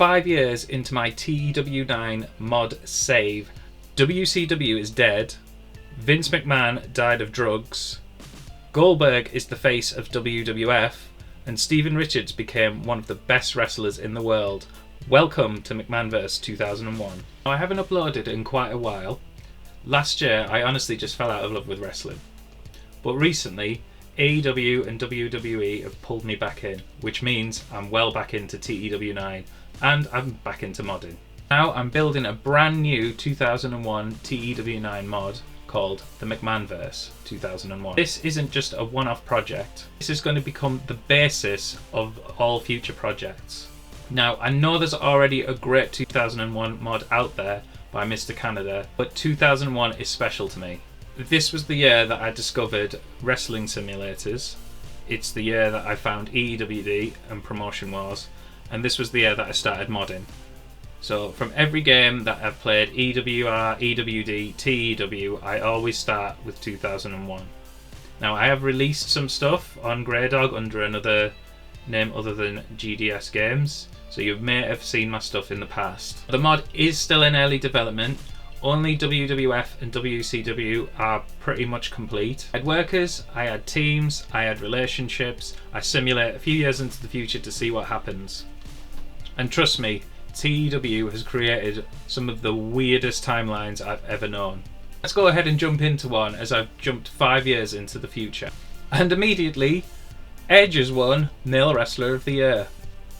5 years into my TEW9 mod save. WCW is dead. Vince McMahon died of drugs. Goldberg is the face of WWF. And Steven Richards became one of the best wrestlers in the world. Welcome to McMahonverse 2001. Now, I haven't uploaded in quite a while. Last year, I honestly just fell out of love with wrestling. But recently, AEW and WWE have pulled me back in, which means I'm well back into TEW9 and I'm back into modding. Now I'm building a brand new 2001 TEW9 mod called the McMahonverse 2001. This isn't just a one-off project. This is going to become the basis of all future projects. Now, I know there's already a great 2001 mod out there by Mr. Canada, but 2001 is special to me. This was the year that I discovered wrestling simulators. It's the year that I found EEWD and Promotion Wars, and this was the year that I started modding. So from every game that I've played, EWR, EWD, TEW, I always start with 2001. Now, I have released some stuff on Grey Dog under another name other than GDS Games, so you may have seen my stuff in the past. The mod is still in early development. Only WWF and WCW are pretty much complete. I had workers, I had teams, I had relationships. I simulate a few years into the future to see what happens. And trust me, TEW has created some of the weirdest timelines I've ever known. Let's go ahead and jump into one, as I've jumped 5 years into the future. And immediately, Edge has won Male Wrestler of the Year.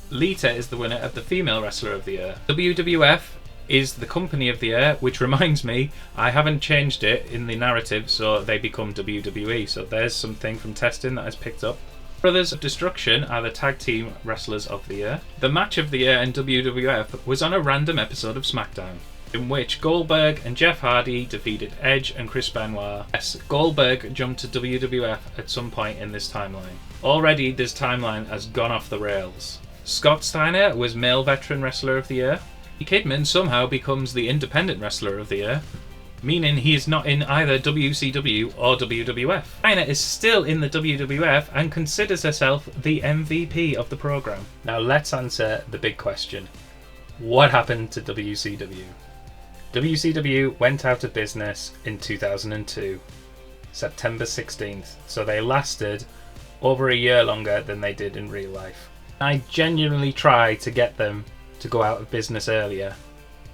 Lita is the winner of the Female Wrestler of the Year. WWF is the Company of the Year, which reminds me, I haven't changed it in the narrative, so they become WWE. So there's something from testing that has picked up. Brothers of Destruction are the Tag Team Wrestlers of the Year. The Match of the Year in WWF was on a random episode of SmackDown, in which Goldberg and Jeff Hardy defeated Edge and Chris Benoit. Yes, Goldberg jumped to WWF at some point in this timeline. Already, this timeline has gone off the rails. Scott Steiner was Male Veteran Wrestler of the Year. Kidman somehow becomes the Independent Wrestler of the Year, meaning he is not in either WCW or WWF. Steiner is still in the WWF and considers herself the MVP of the program. Now let's answer the big question. What happened to WCW? WCW went out of business in 2002, September 16th, so they lasted over a year longer than they did in real life. I genuinely tried to get them to go out of business earlier.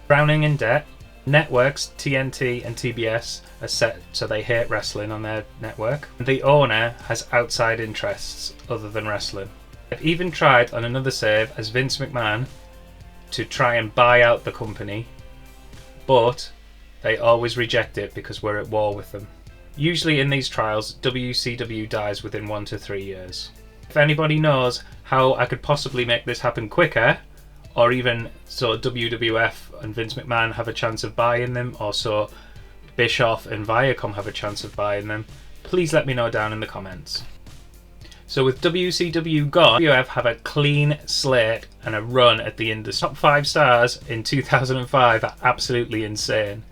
Drowning in debt, networks TNT and TBS are set so they hate wrestling on their network. The owner has outside interests other than wrestling. I've even tried on another save as Vince McMahon to try and buy out the company, but they always reject it because we're at war with them. Usually in these trials, WCW dies within 1 to 3 years. If anybody knows how I could possibly make this happen quicker, or even so WWF and Vince McMahon have a chance of buying them, or so Bischoff and Viacom have a chance of buying them, please let me know down in the comments. So with WCW gone, WWF have a clean slate and a run at the industry. Top 5 stars in 2005 are absolutely insane.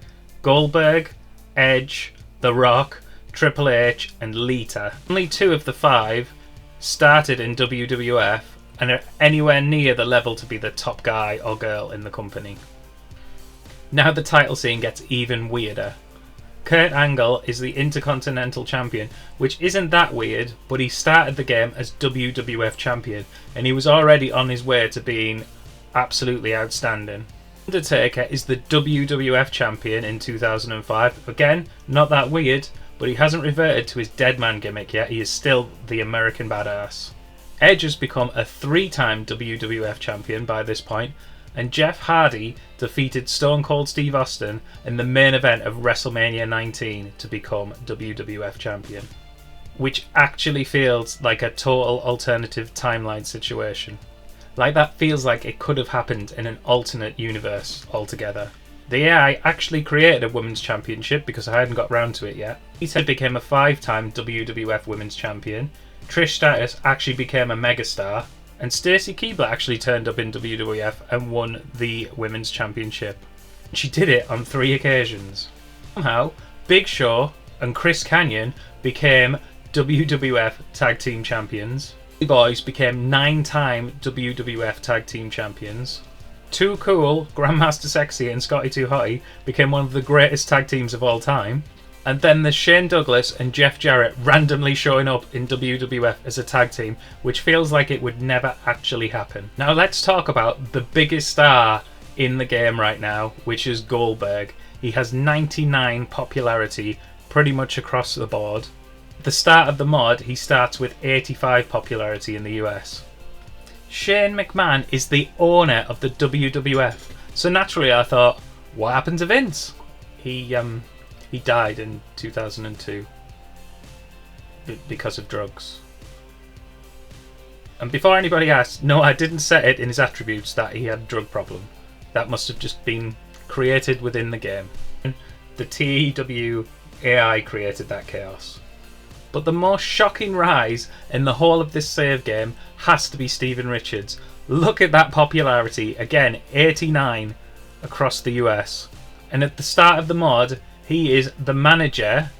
Goldberg, Edge, The Rock, Triple H and Lita. Only 2 of the 5 started in WWF and are anywhere near the level to be the top guy or girl in the company. Now the title scene gets even weirder. Kurt Angle is the Intercontinental Champion, which isn't that weird, but he started the game as WWF Champion, and he was already on his way to being absolutely outstanding. Undertaker is the WWF Champion in 2005. Again, not that weird, but he hasn't reverted to his dead man gimmick yet. He is still the American Badass. Edge has become a 3-time WWF champion by this point, and Jeff Hardy defeated Stone Cold Steve Austin in the main event of WrestleMania 19 to become WWF champion, which actually feels like a total alternative timeline situation. Like that feels like it could have happened in an alternate universe altogether. The AI actually created a women's championship because I hadn't got round to it yet. Lita became a 5-time WWF women's champion. Trish Stratus actually became a megastar, and Stacy Keibler actually turned up in WWF and won the Women's Championship. She did it on 3 occasions. Somehow, Big Show and Chris Kanyon became WWF Tag Team Champions. The Boys became 9-time WWF Tag Team Champions. Too Cool, Grandmaster Sexy and Scotty 2 Hotty became one of the greatest tag teams of all time. And then there's Shane Douglas and Jeff Jarrett randomly showing up in WWF as a tag team, which feels like it would never actually happen. Now let's talk about the biggest star in the game right now, which is Goldberg. He has 99 popularity pretty much across the board. At the start of the mod, he starts with 85 popularity in the US. Shane McMahon is the owner of the WWF, so naturally I thought, what happened to Vince? He died in 2002 because of drugs. And before anybody asks, no, I didn't set it in his attributes that he had a drug problem. That must have just been created within the game. The TEW AI created that chaos. But the most shocking rise in the whole of this save game has to be Steven Richards. Look at that popularity, again 89 across the US. And at the start of the mod, he is the manager,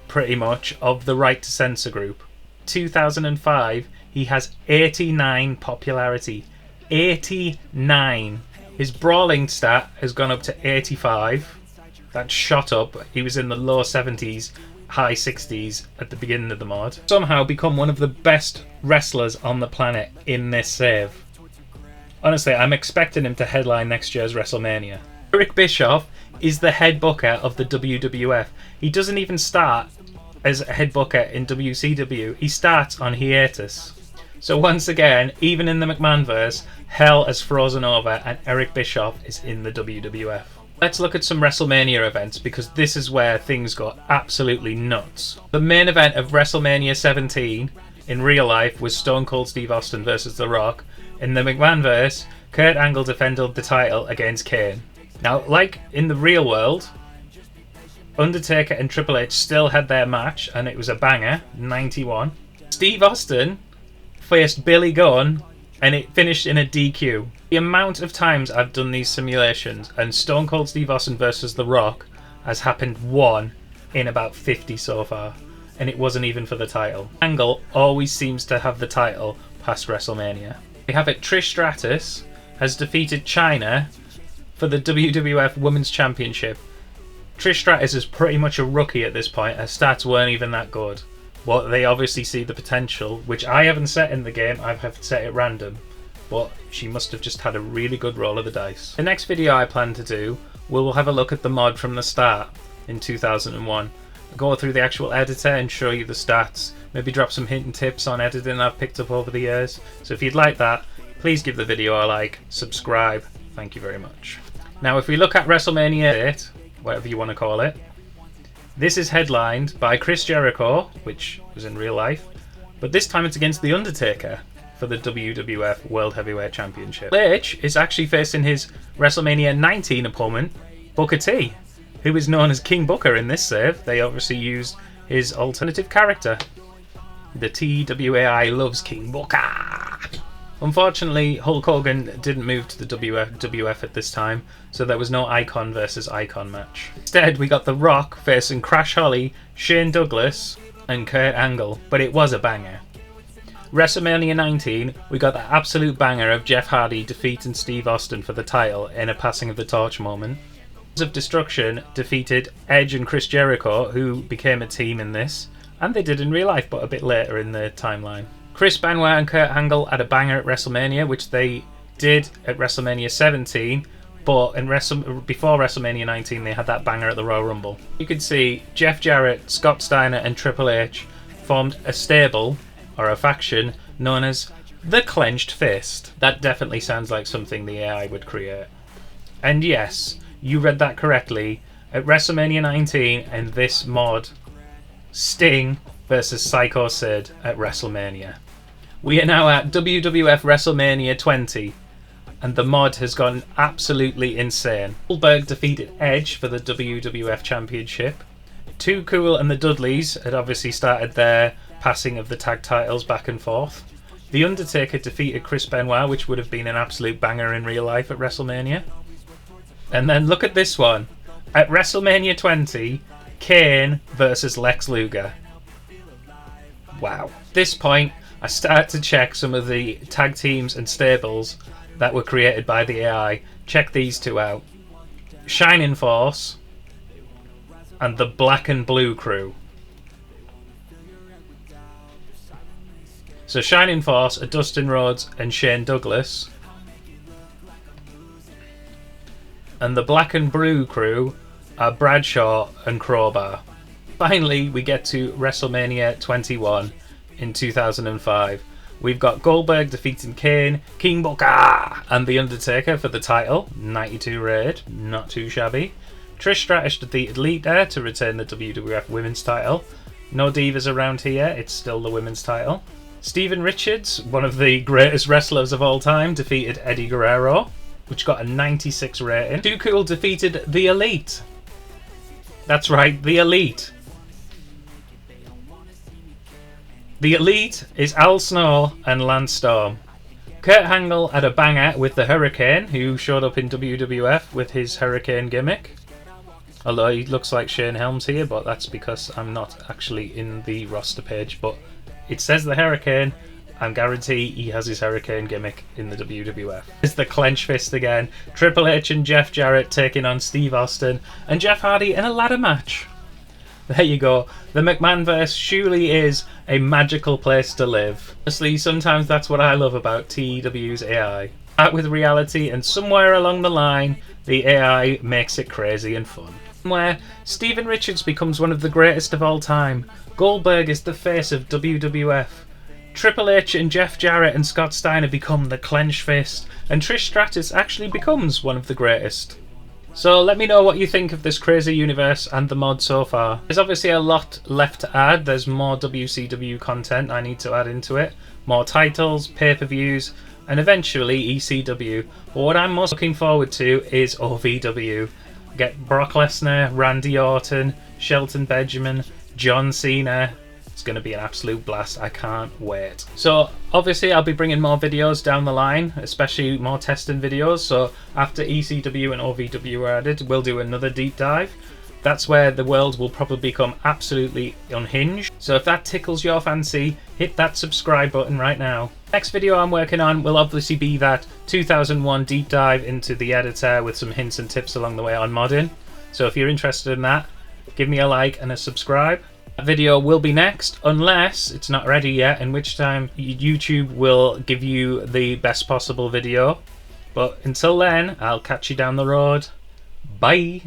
pretty much, of the Right to Censor group. 2005, he has 89 popularity. 89. His brawling stat has gone up to 85. That shot up. He was in the low 70s, high 60s at the beginning of the mod. Somehow become one of the best wrestlers on the planet in this save. Honestly, I'm expecting him to headline next year's WrestleMania. Eric Bischoff is the head booker of the WWF. He doesn't even start as a head booker in WCW. He starts on hiatus. So once again, even in the McMahonverse, hell has frozen over and Eric Bischoff is in the WWF. Let's look at some WrestleMania events, because this is where things got absolutely nuts. The main event of WrestleMania 17 in real life was Stone Cold Steve Austin versus The Rock. In the McMahonverse, Kurt Angle defended the title against Kane. Now, like in the real world, Undertaker and Triple H still had their match, and it was a banger, 91. Steve Austin faced Billy Gunn, and it finished in a DQ. The amount of times I've done these simulations, and Stone Cold Steve Austin versus The Rock has happened one in about 50 so far, and it wasn't even for the title. Angle always seems to have the title past WrestleMania. We have it, Trish Stratus has defeated Chyna for the WWF Women's Championship. Trish Stratus is pretty much a rookie at this point. Her stats weren't even that good. Well, they obviously see the potential, which I haven't set in the game. I have set it random. But she must have just had a really good roll of the dice. The next video I plan to do, we'll have a look at the mod from the start in 2001. I'll go through the actual editor and show you the stats. Maybe drop some hint and tips on editing I've picked up over the years. So if you'd like that, please give the video a like, subscribe. Thank you very much. Now if we look at WrestleMania 8, whatever you want to call it, this is headlined by Chris Jericho, which was in real life, but this time it's against The Undertaker for the WWF World Heavyweight Championship. H is actually facing his WrestleMania 19 opponent, Booker T, who is known as King Booker in this save. They obviously used his alternative character. The TWAI loves King Booker. Unfortunately, Hulk Hogan didn't move to the WWF at this time, so there was no Icon versus Icon match. Instead, we got The Rock facing Crash Holly, Shane Douglas, and Kurt Angle, but it was a banger. WrestleMania 19, we got the absolute banger of Jeff Hardy defeating Steve Austin for the title in a passing of the torch moment. Sons of Destruction defeated Edge and Chris Jericho, who became a team in this, and they did in real life, but a bit later in the timeline. Chris Benoit and Kurt Angle had a banger at WrestleMania, which they did at WrestleMania 17, but before WrestleMania 19 they had that banger at the Royal Rumble. You could see Jeff Jarrett, Scott Steiner and Triple H formed a stable, or a faction, known as the Clenched Fist. That definitely sounds like something the AI would create. And yes, you read that correctly, at WrestleMania 19 and this mod, Sting versus Psycho Sid at WrestleMania. We are now at WWF WrestleMania 20, and the mod has gone absolutely insane. Goldberg defeated Edge for the WWF Championship. Too Cool and the Dudleys had obviously started their passing of the tag titles back and forth. The Undertaker defeated Chris Benoit, which would have been an absolute banger in real life at WrestleMania. And then look at this one. At WrestleMania 20, Kane versus Lex Luger. Wow. At this point, I started to check some of the tag teams and stables, that were created by the AI. Check these two out. Shining Force and the Black and Blue Crew. So Shining Force are Dustin Rhodes and Shane Douglas. And the Black and Blue Crew are Bradshaw and Crowbar. Finally, we get to WrestleMania 21 in 2005. We've got Goldberg defeating Kane, King Booker, and The Undertaker for the title. 92 rated, not too shabby. Trish Stratus defeated Lita to retain the WWF Women's title. No divas around here, it's still the Women's title. Steven Richards, one of the greatest wrestlers of all time, defeated Eddie Guerrero, which got a 96 rating. Too Cool defeated The Elite. That's right, The Elite. The Elite is Al Snow and Lance Storm. Kurt Angle had a banger with the Hurricane, who showed up in WWF with his Hurricane gimmick. Although he looks like Shane Helms here, but that's because I'm not actually in the roster page. But it says the Hurricane. I guarantee he has his Hurricane gimmick in the WWF. It's the Clenched Fist again. Triple H and Jeff Jarrett taking on Steve Austin and Jeff Hardy in a ladder match. There you go. The McMahonverse surely is a magical place to live. Honestly, sometimes that's what I love about TEW's AI. Out with reality, and somewhere along the line, the AI makes it crazy and fun. Where Steven Richards becomes one of the greatest of all time. Goldberg is the face of WWF. Triple H and Jeff Jarrett and Scott Steiner become the Clenched Fist, and Trish Stratus actually becomes one of the greatest. So let me know what you think of this crazy universe and the mod so far. There's obviously a lot left to add. There's more WCW content I need to add into it. More titles, pay-per-views, and eventually ECW. But what I'm most looking forward to is OVW. Get Brock Lesnar, Randy Orton, Shelton Benjamin, John Cena. It's going to be an absolute blast. I can't wait. So obviously I'll be bringing more videos down the line, especially more testing videos. So after ECW and OVW are added, we'll do another deep dive. That's where the world will probably become absolutely unhinged. So if that tickles your fancy, hit that subscribe button right now. Next video I'm working on will obviously be that 2001 deep dive into the editor with some hints and tips along the way on modding. So if you're interested in that, give me a like and a subscribe. That video will be next, unless it's not ready yet, in which time YouTube will give you the best possible video. But until then, I'll catch you down the road. Bye!